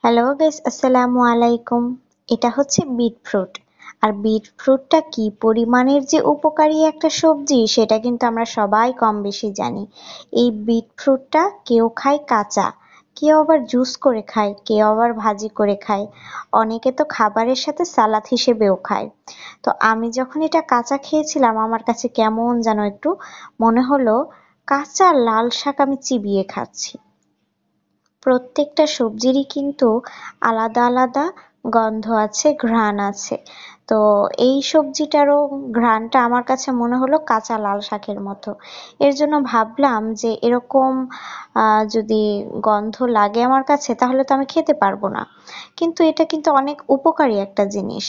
Hello guys, আসসালামু আলাইকুম। এটা হচ্ছে বিট ফ্রুট। আর বিট ফ্রুটটা কি পরিমাণের যে উপকারী একটা সবজি সেটা কিন্তু আমরা সবাই কম বেশি জানি। এই বিট ফ্রুটটা কেউ খায় কাঁচা, কেউ আবার জুস করে খায়, কেউ আবার ভাজি করে খায়, অনেকে তো খাবারের সাথে সালাদ হিসেবেও খায়। তো আমি যখন এটা কাঁচা খেয়েছিলাম আমার কাছে কেমন যেন একটু মনে হলো কাঁচা লাল শাক আমি চিবিয়ে খাচ্ছি। প্রত্যেকটা সবজিরই কিন্তু আলাদা আলাদা গন্ধ আছে, ঘ্রাণ আছে। তো এই সবজিটারও ঘ্রাণটা আমার কাছে মনে হলো কাঁচা লাল শাকের মতো। এর জন্য ভাবলাম যে এরকম যদি গন্ধ লাগে আমার কাছে তাহলে তো আমি খেতে পারবো না। কিন্তু এটা কিন্তু অনেক উপকারী একটা জিনিস।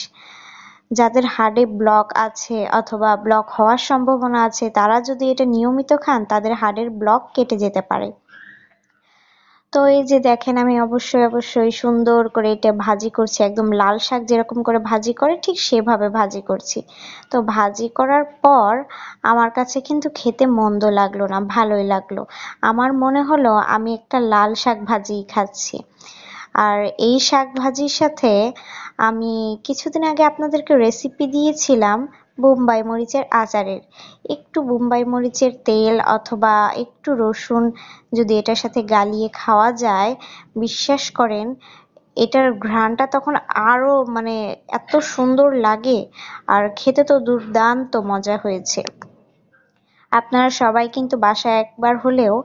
যাদের হার্টে ব্লক আছে অথবা ব্লক হওয়ার সম্ভাবনা আছে তারা যদি এটা নিয়মিত খান তাদের হার্টের ব্লক কেটে যেতে পারে। তো এই যে দেখেন আমি অবশ্যই সুন্দর করে এটা ভাজি করছি, একদম লাল শাক যেরকম করে ভাজি করে ঠিক সেভাবে ভাজি করছি। তো ভাজি করার পর আমার কাছে কিন্তু খেতে মন্দ লাগলো না, ভালোই লাগলো। আমার মনে হলো আমি একটা লাল শাক ভাজি খাচ্ছি। আর এই শাক ভাজির সাথে আমি কিছুদিন আগে আপনাদেরকে রেসিপি দিয়েছিলাম বোম্বাই মরিচের আচারের। একটু বোম্বাই মরিচের তেল অথবা একটু রসুন যদি এটার সাথে গালিয়ে খাওয়া যায়, বিশ্বাস করেন এটার ঘ্রাণটা তখন আরো মানে এত সুন্দর লাগে। আর খেতে তো দুর্দান্ত মজা হয়েছে। আপনারা সবাই কিন্তু বাসায় একবার হলেও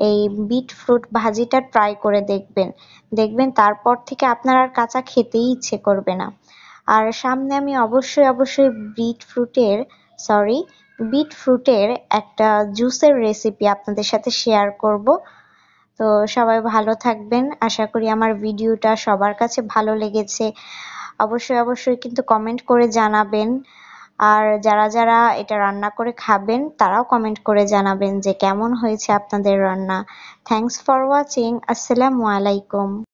এই বিট ফ্রুট ভাজিটা ট্রাই করে দেখবেন। দেখবেন তারপর থেকে আপনার আর কাঁচা খেতেই ইচ্ছে করবে না। আর সামনে আমি অবশ্যই সরি বিট ফ্রুটের একটা জুসের রেসিপি আপনাদের সাথে শেয়ার করব। তো সবাই ভালো থাকবেন। আশা করি আমার ভিডিওটা সবার কাছে ভালো লেগেছে। অবশ্যই কিন্তু কমেন্ট করে জানাবেন। আর যারা এটা রান্না করে খাবেন তারাও কমেন্ট করে জানাবেন যে কেমন হয়েছে আপনাদের রান্না। Thanks for watching. আসসালামু আলাইকুম।